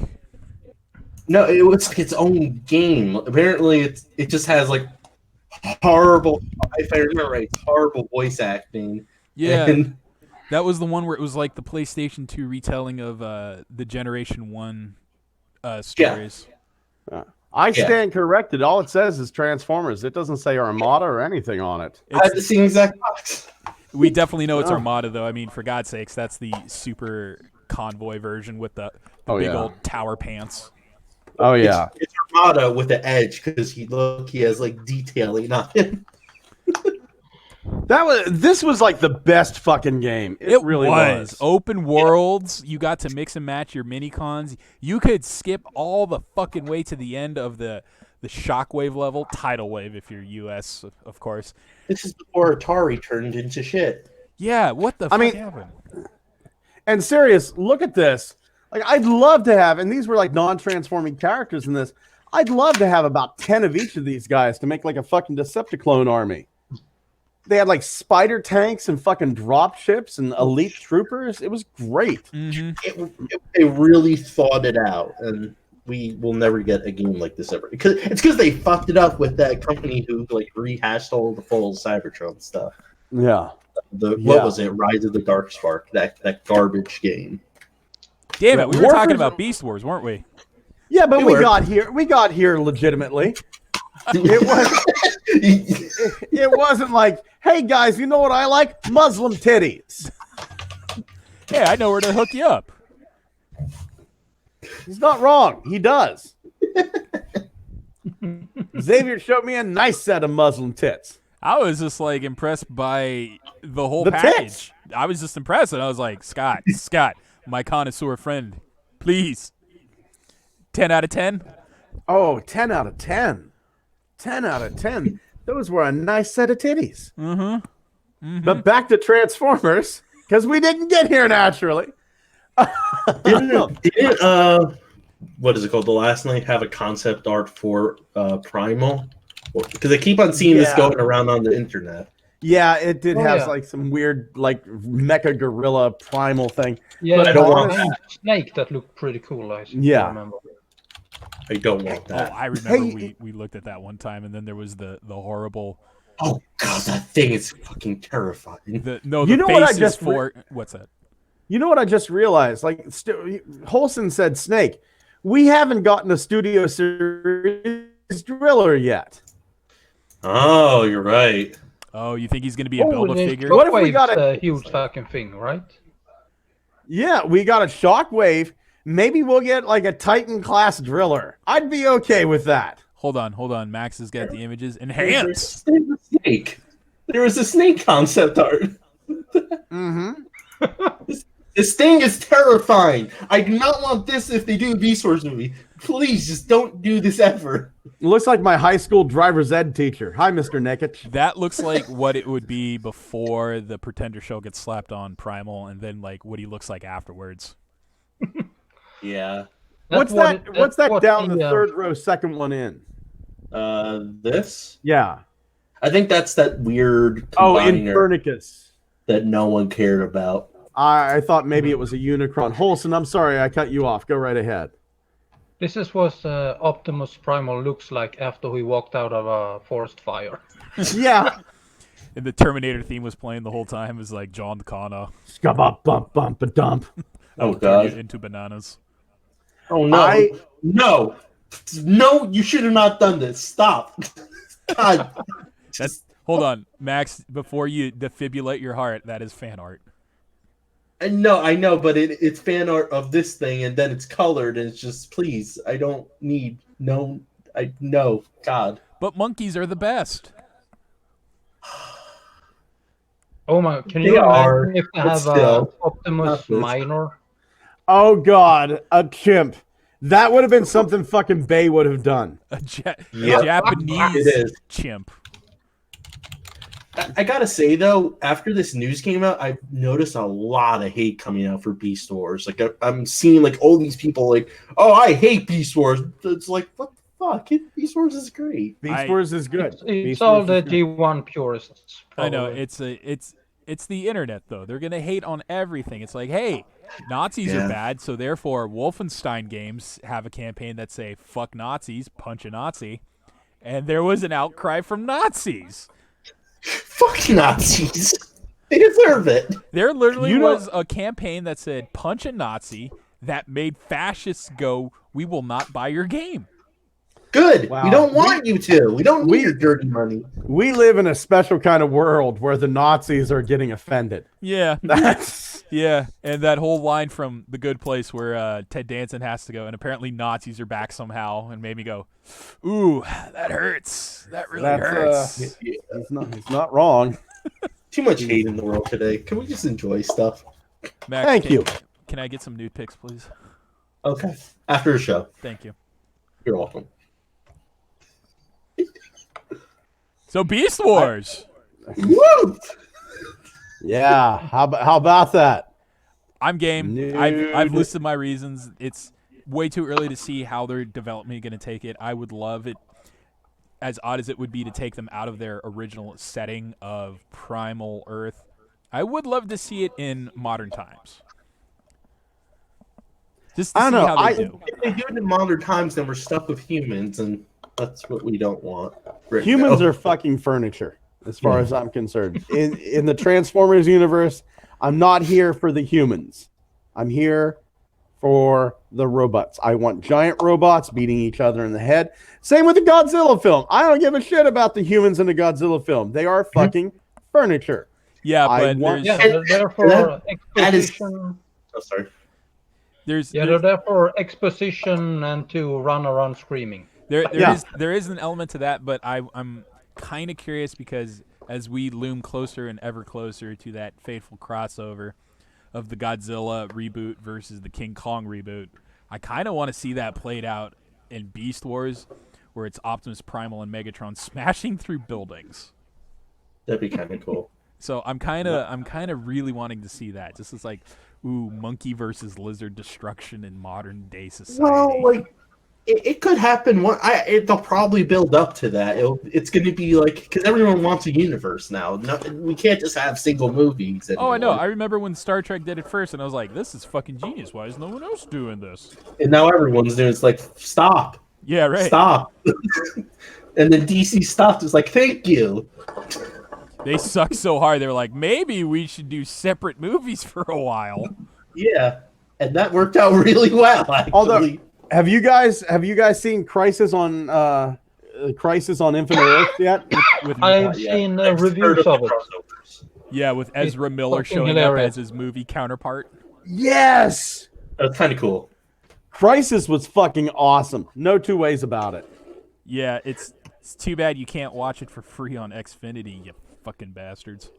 No, it was like its own game. Apparently, it just has like horrible. If I remember right, it's horrible voice acting. Yeah, And that was the one where it was like the PlayStation 2 retelling of the Generation 1 stories. I stand corrected. All it says is Transformers. It doesn't say Armada or anything on it. I had the same exact box. We definitely know it's Oh. Armada, though. I mean, for God's sakes, that's the super convoy version with the Oh, big yeah. old tower pants. Oh yeah. It's Armada with the edge because he has like detailing on him. This was like the best fucking game. It really was. Open worlds. You got to mix and match your mini cons. You could skip all the fucking way to the end of the Shockwave level, Tidal Wave if you're US, of course. This is before Atari turned into shit. Yeah, what the fuck mean- happened? And serious, look at this. Like I'd love to have, and these were like non-transforming characters in this. I'd love to have about 10 of each of these guys to make like a fucking Decepticlone army. They had like spider tanks and fucking drop ships and elite troopers. It was great. Mm-hmm. They really thought it out, and we will never get a game like this ever. Because they fucked it up with that company who like rehashed all the full Cybertron stuff. Yeah. What was it? Rise of the Darkspark. That garbage game. Damn Yeah, it, we were Warfare- talking about Beast Wars, weren't we? Yeah, but They we were. got here legitimately. It wasn't like, hey guys, you know what I like? Muslim titties. Hey, I know where to hook you up. He's not wrong. He does. Xavier showed me a nice set of Muslim tits. I was just like impressed by the whole The package. tits. I was just impressed, and I was like, Scott, my connoisseur friend, please. 10 out of 10? Oh, 10 out of 10. 10 out of 10. Those were a nice set of titties. Mm-hmm. But back to Transformers, because we didn't get here naturally. Didn't what is it called? The Last Night have a concept art for Primal? Because I keep on seeing this Yeah. going around on the internet. Yeah, it did Oh, have yeah. like some weird, like mecha gorilla primal thing. Yeah, But I there don't was want- a snake that looked pretty cool. I Yeah. remember. I don't want Oh, that. I remember Hey- we looked at that one time, and then there was the horrible Oh god, that thing is fucking terrifying. the You know what I faces just for what's that? You know what I just realized? Like, Holson said Snake. We haven't gotten a Studio Series Driller yet. Oh, you're right. Oh, you think he's gonna be a Oh, build a the figure? What if we got Shockwave's a huge fucking thing, right? Yeah, we got a Shockwave. Maybe we'll get like a Titan class driller. I'd be okay with that. Hold on. Max has got the images. There's Enhance. a snake. There was a snake concept art. Mm-hmm. This thing is terrifying. I do not want this if they do a Beast Wars movie. Please, just don't do this ever. Looks like my high school driver's ed teacher. Hi, Mr. Nikic. That looks like what it would be before the Pretender show gets slapped on Primal, and then like what he looks like afterwards. Yeah. What's what that? it- What's that what down the the, third row, second one in? This? Yeah. I think that's that weird Oh, combiner Infernicus. that no one cared about. I thought maybe it was a Unicron. Holson, I'm sorry I cut you off. Go right ahead. This is what Optimus Primal looks like after he walked out of a forest fire. Yeah. And the Terminator theme was playing the whole time. It was like John Connor. Scabba bump bump a dump. Oh Turn you god. into bananas. Oh no. I- No. No, you should have not done this. Stop. God. That's hold on, Max. Before you defibrillate your heart, that is fan art. I know, but it's fan art of this thing, and then it's colored, and it's just, please, I don't need, no, God. But monkeys are the best. Oh my! Can They you are, imagine if they but have still, Optimus not this. Minor? Oh God, a chimp. That would have been something fucking Bay would have done. A Yeah, Japanese it is. chimp. I gotta say though, after this news came out, I've noticed a lot of hate coming out for Beast Wars. Like I'm seeing like all these people like, oh, I hate Beast Wars. It's like, what the Fuck, Beast Wars is great. Beast Wars is good. It's Beast all Wars the is good. G1 purists. I know probably. it's the internet though. They're gonna hate on everything. It's like, hey, Nazis are bad, so therefore Wolfenstein games have a campaign that say "fuck Nazis, punch a Nazi," and there was an outcry from Nazis. Fuck Nazis. They deserve it. There literally You know- was a campaign that said "punch a Nazi" that made fascists go, "We will not buy your game." Good. Wow. We don't want you to. We don't need your dirty money. We live in a special kind of world where the Nazis are getting offended. Yeah. That's Yeah, and that whole line from The Good Place where Ted Danson has to go, and apparently Nazis are back somehow, and made me go, "Ooh, that hurts. That really hurts." he's not wrong. Too much hate in the world today. Can we just enjoy stuff? Max, Thank you. Can I get some nude pics, please? Okay. After the show. Thank you. You're welcome. So Beast Wars. Woo! Yeah, how about that? I'm game. Nude. I've listed my reasons. It's way too early to see how their development going to take it. I would love it, as odd as it would be to take them out of their original setting of primal Earth. I would love to see it in modern times. Just to I see don't know, how they do. If they do it in modern times, then we're stuck with humans, and that's what we don't want. Right Humans now. are fucking furniture, as far as I'm concerned. In the Transformers universe, I'm not here for the humans. I'm here for the robots. I want giant robots beating each other in the head. Same with the Godzilla film. I don't give a shit about the humans in the Godzilla film. They are fucking furniture. Yeah, I but want- Yeah, there's, they're there for that is- exposition. Oh, sorry. there's, Yeah, they're there for exposition and to run around screaming. Yeah. there is an element to that, but I'm kind of curious because as we loom closer and ever closer to that fateful crossover of the Godzilla reboot versus the King Kong reboot, I kind of want to see that played out in Beast Wars, where it's Optimus Primal and Megatron smashing through buildings. That'd be kind of cool. So I'm kind of really wanting to see that. Just as like, ooh, monkey versus lizard destruction in modern day society. Well, like it could happen. They'll probably build up to that. It's going to be like because everyone wants a universe now. No, we can't just have single movies. Oh, I know. anymore. I remember when Star Trek did it first, and I was like, "This is fucking genius. Why is no one else doing this?" And now everyone's doing. It's like stop, Yeah, right. stop. And then DC stopped. It's like thank you. They suck so hard. They were like, "Maybe we should do separate movies for a while." Yeah, and that worked out really well. Actually. Although, have you guys seen Crisis on Infinite Earth yet? With I've seen reviews of it. crossovers. yeah, with Ezra Miller fucking showing up hilarious. as his movie counterpart. Yes. That's kind of cool. Crisis was fucking awesome. No two ways about it. Yeah, it's too bad you can't watch it for free on Xfinity, you fucking bastards.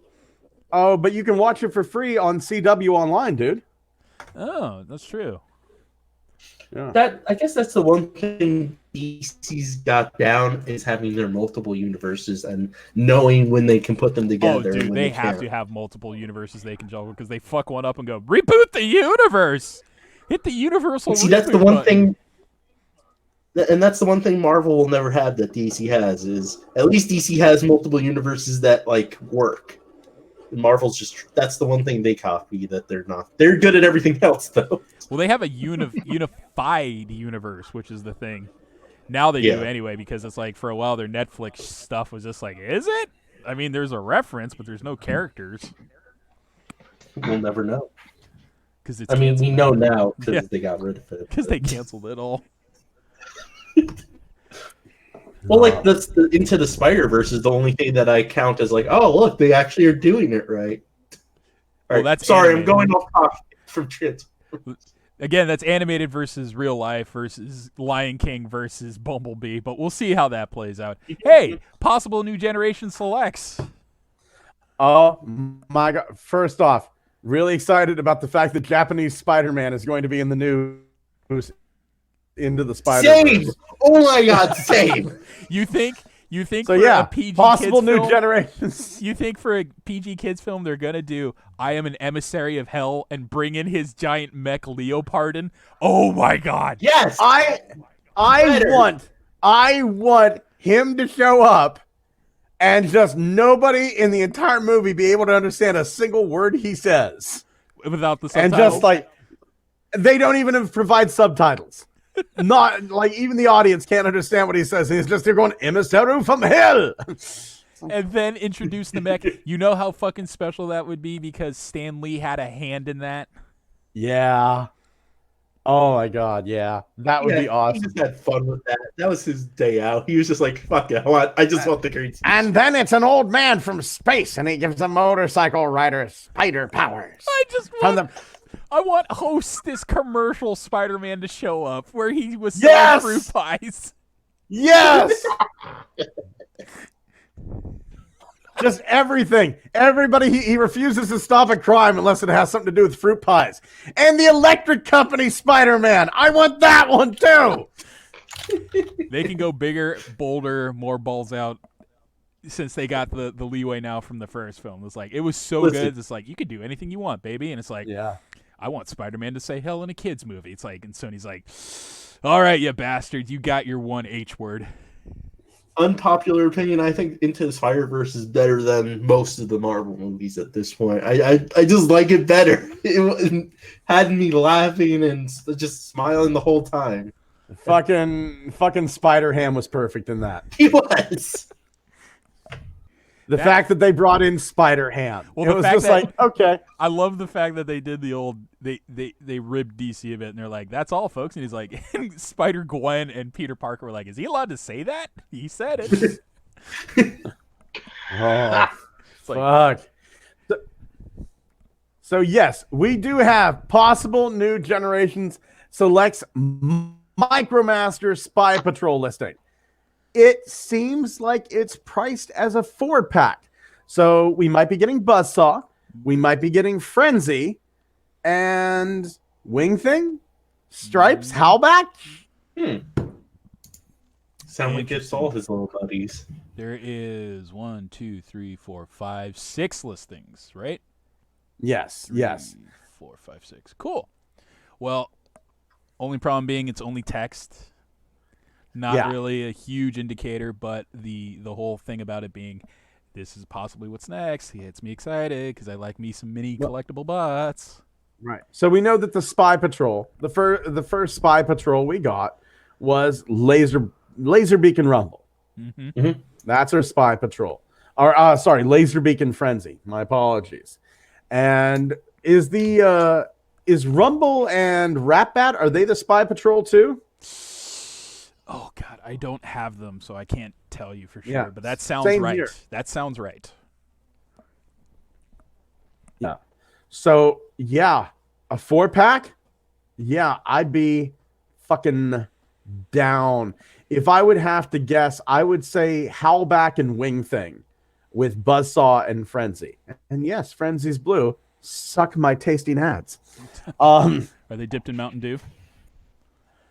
Oh, but you can watch it for free on CW Online, dude. Oh, that's true. Yeah. I guess that's the one thing DC's got down is having their multiple universes and knowing when they can put them Oh, together. and dude, when they can't. have to have multiple universes they can juggle because they fuck one up and go, reboot the universe! Hit the universal See, that's the reboot one button." thing, and that's the one thing Marvel will never have that DC has is at least DC has multiple universes that like work. And Marvel's just that's the one thing they copy that they're not. They're good at everything else though. Well, they have a unified universe, which is the thing. Now they do Yeah. anyway, because it's like for a while their Netflix stuff was just like, is it? I mean, there's a reference, but there's no characters. We'll never know. Because it's I mean, we know now because Yeah. they got rid of it. because they canceled it all. Well, like the Into the Spider-Verse is the only thing that I count as like, oh, look, they actually are doing it right. All Well, right, that's sorry, animated. I'm going off topic from Trans. Again, that's animated versus real life versus Lion King versus Bumblebee, but we'll see how that plays out. Hey, possible new generation selects. Oh my god! First off, really excited about the fact that Japanese Spider-Man is going to be in the news. Into the Spider-Verse. Same. Oh my God, same. You think So for yeah, a PG possible kids new film, generations. You think for a PG kids film they're gonna do I am an emissary of hell and bring in his giant mech Leopardon? Oh my god! Yes. I Better. want I want him to show up and just nobody in the entire movie be able to understand a single word he says. Without the And subtitles. just like, they don't even provide subtitles. Not like even the audience can't understand what he says. He's just, they're going, emissary from hell. And then introduce the mech. You know how fucking special that would be because Stan Lee had a hand in that? Yeah. Oh my God, yeah. That would be He awesome. just had fun with that. That was his day out. He was just like, fuck it. I just want the great speech. And then it's an old man from space, and he gives a motorcycle rider spider powers. I want Hostess commercial Spider-Man to show up where he was selling Yes! fruit pies. Yes! Just everything. Everybody, he refuses to stop a crime unless it has something to do with fruit pies. And the electric company Spider-Man. I want that one too. They can go bigger, bolder, more balls out since they got the leeway now from the first film. It's like, it was so good. It's like, you can do anything you want, baby. And it's like, yeah. I want Spider-Man to say hell in a kid's movie. It's like, and Sony's like, all right, you bastards, you got your one H word. Unpopular opinion, I think Into the Spider-Verse is better than most of the Marvel movies at this point. I just like it better. It had me laughing and just smiling the whole time. Fucking Spider-Ham was perfect in that. He was. The fact that they brought in Spider-Ham. Well, it was just like, okay. I love the fact that they did the old they ribbed DC a bit and they're like, that's all, folks. And he's like, and Spider-Gwen and Peter Parker were like, is he allowed to say that? He said it. Oh, like, fuck. So yes, we do have possible new generations selects Micromaster Spy Patrol listing. It seems like it's priced as a 4-pack. So we might be getting Buzzsaw, we might be getting Frenzy, and Wing Thing, Stripes, Howlback. Sound like it's all his little buddies. there is 1, 2, 3, 4, 5, 6 listings, right? Yes, 3, yes. 4, 5, 6. Cool. Well, only problem being it's only text. Not really a huge indicator, but the whole thing about it being, this is possibly what's next. It gets me excited because I like me some mini collectible bots. Right. So we know that the Spy Patrol, the first Spy Patrol we got was Laser Beacon Rumble. Mm-hmm. Mm-hmm. That's our Spy Patrol. Or sorry, Laser Beacon Frenzy. My apologies. And is Rumble and Ratbat, are they the Spy Patrol too? Oh God, I don't have them, so I can't tell you for sure. Yeah, but that sounds same right. here. That sounds right. Yeah. So yeah, a 4-pack. Yeah, I'd be fucking down. If I would have to guess, I would say Howlback and Wing Thing with Buzzsaw and Frenzy. And yes, Frenzy's blue. Suck my tasty nads. Are they dipped in Mountain Dew?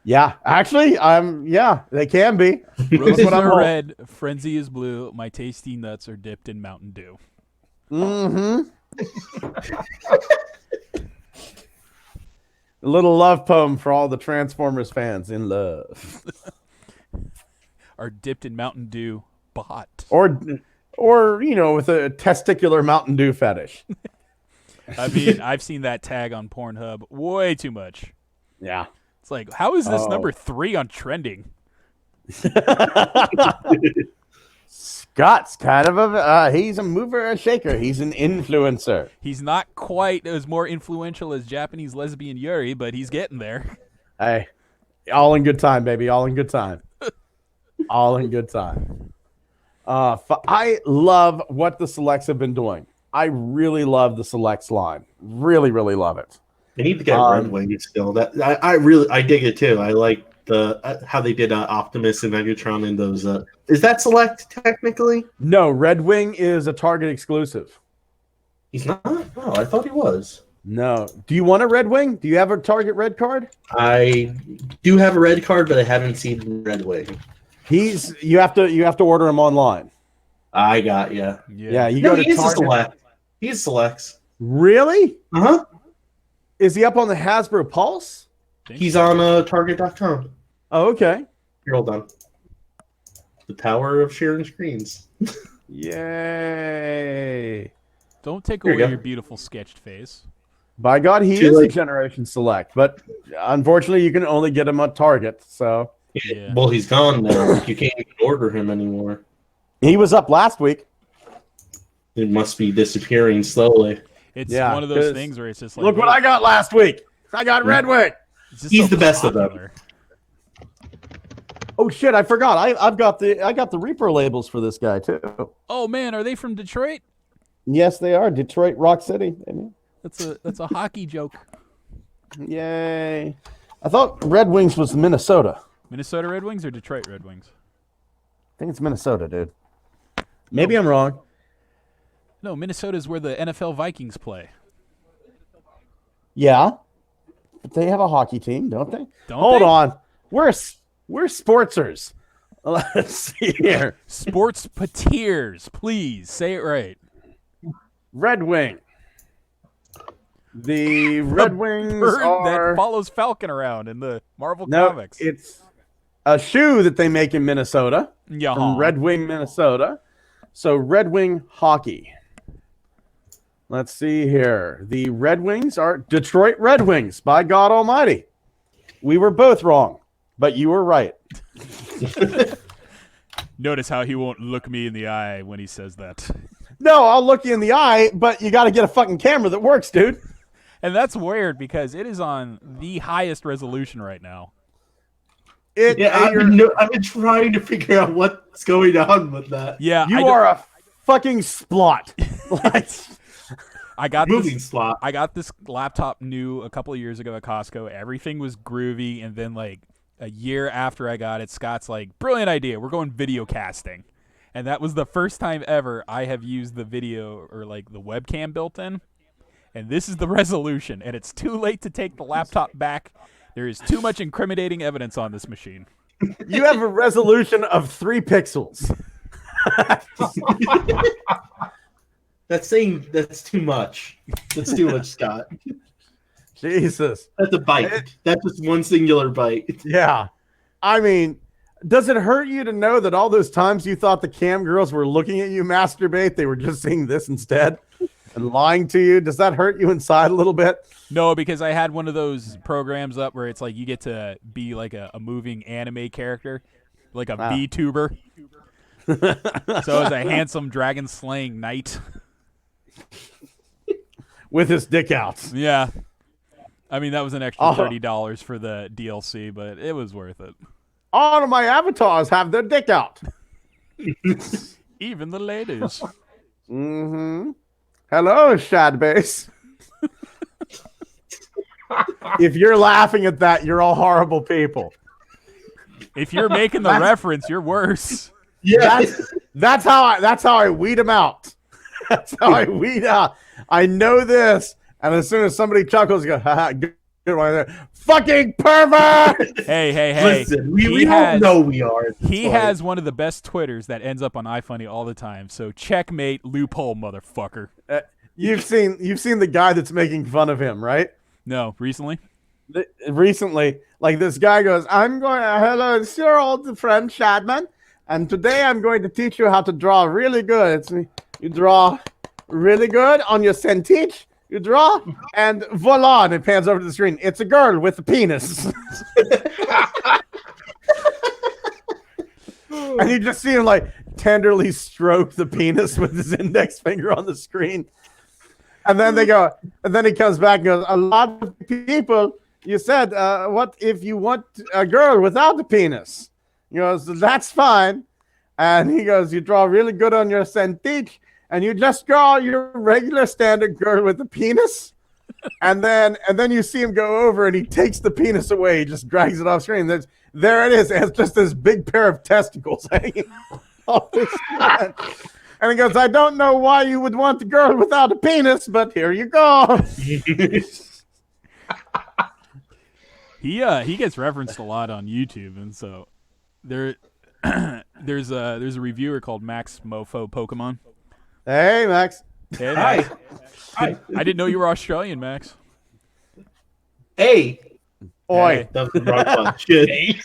Yeah, actually, yeah, they can be. Roses what I'm are hoping. red, Frenzy is blue, my tasty nuts are dipped in Mountain Dew. Mm-hmm. A little love poem for all the Transformers fans in love. Are dipped in Mountain Dew bot. Or with a testicular Mountain Dew fetish. I mean, I've seen that tag on Pornhub way too much. Yeah. It's like, how is this number 3 on trending? Scott's kind of he's a mover and shaker. He's an influencer. He's not quite as more influential as Japanese lesbian Yuri, but he's getting there. Hey, all in good time, baby. All in good time. All in good time. I love what the Selects have been doing. I really love the Selects line. Really, really love it. They need to get Red Wing still. That I dig it too. I like the how they did Optimus and Megatron in those. Is that Select technically? No, Red Wing is a Target exclusive. He's not. Oh, I thought he was. No. Do you want a Red Wing? Do you have a Target red card? I do have a red card, but I haven't seen Red Wing. You have to order him online. I got you. Yeah, you No, go to he is a Target. Select. He's Selects. Really? Uh huh. Is he up on the Hasbro Pulse? He's on Target.com. Oh, okay. Here, hold on. The power of sharing screens. Yay! Don't take Here you away go. your beautiful sketched face. By God, he Too is a late. Generation Select, but unfortunately, you can only get him at Target. So Yeah. Well, he's gone now. You can't even order him anymore. he was up last week. It must be disappearing slowly. It's Yeah, one of those 'cause things where it's just like, Look what hey, I got last week. I got Red Wing. it's just He's so the best of them. popular. Oh shit! I forgot. I got the Reaper labels for this guy too. Oh man, are they from Detroit? Yes, they are Detroit Rock City. That's a hockey joke. Yay! I thought Red Wings was Minnesota. Minnesota Red Wings or Detroit Red Wings? I think it's Minnesota, dude. Maybe I'm wrong. No, Minnesota is where the NFL Vikings play. Yeah, but they have a hockey team, don't they? Don't Hold they? on. We're sportsers. Let's see here. Sports Pateers, please say it right. Red Wing. The Red Wings Bird are that follows Falcon around in the Marvel no. comics. It's a shoe that they make in Minnesota Yeah. from Red Wing, Minnesota. So Red Wing hockey. Let's see here. The Red Wings are Detroit Red Wings. By God Almighty, we were both wrong, but you were right. Notice how he won't look me in the eye when he says that. No, I'll look you in the eye, but you got to get a fucking camera that works, dude. And that's weird because it is on the highest resolution right now. I've been trying to figure out what's going on with that. Yeah, You are a fucking splot. Like, I got Moving this. slot. I got this laptop new a couple of years ago at Costco. Everything was groovy, and then like a year after I got it, Scott's like, "Brilliant idea. We're going video casting," and that was the first time ever I have used the video or like the webcam built in. And this is the resolution, and it's too late to take the laptop back. There is too much incriminating evidence on this machine. you have a resolution of 3 pixels. That's too much. That's too much, Scott. Jesus. That's a bite. That's just one singular bite. Yeah. I mean, does it hurt you to know that all those times you thought the cam girls were looking at you masturbate, they were just seeing this instead and lying to you? Does that hurt you inside a little bit? No, because I had one of those programs up where it's like you get to be like a moving anime character, like a VTuber. So I was a handsome dragon slaying knight. With his dick out. Yeah. I mean, that was an extra $30 for the DLC, but it was worth it. All of my avatars have their dick out. Even the ladies. Mm-hmm. Hello, Shadbase. If you're laughing at that, you're all horrible people. If you're making the reference, you're worse. Yeah. That's how I weed them out. That's how I weed out. I know this, and as soon as somebody chuckles, you go, haha, good one there. Fucking pervert! Hey. Listen, we don't know we are. He has one of the best Twitters that ends up on iFunny all the time. So checkmate, loophole, motherfucker. You've seen the guy that's making fun of him, right? No, recently? Recently, like this guy goes, hello, it's your old friend Shadman, and today I'm going to teach you how to draw really good. You draw really good on your centage. You draw, and voila, and it pans over to the screen. It's a girl with a penis. And you just see him like tenderly stroke the penis with his index finger on the screen. And then he comes back and goes, a lot of people, you said, what if you want a girl without a penis? He goes, that's fine. And he goes, you draw really good on your centage, and you just draw your regular standard girl with a penis. And then you see him go over and he takes the penis away. He just drags it off screen. There it is. It's just this big pair of testicles hanging off his head. And he goes, I don't know why you would want a girl without a penis, but here you go. He gets referenced a lot on YouTube, and so there's a reviewer called Max Mofo Pokemon. Hey, Max. Hey, Max. Hi. I didn't know you were Australian, Max. Hey. Oi. That was the wrong one. Shit.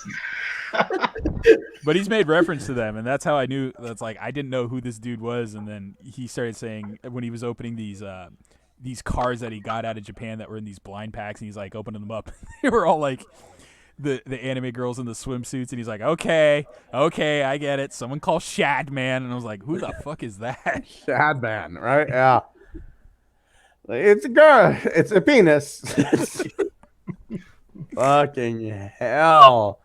But he's made reference to them, and that's how I knew. That's like I didn't know who this dude was, and then he started saying when he was opening these cars that he got out of Japan that were in these blind packs, and he's like opening them up. They were all like the anime girls in the swimsuits, and he's like, okay, I get it. Someone call Shad Man, and I was like, who the fuck is that? Shadman, right? Yeah. It's a girl. It's a penis. Fucking hell.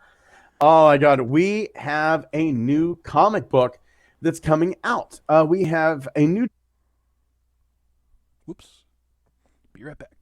Oh my god. We have a new comic book that's coming out. We have a new Whoops. Be right back.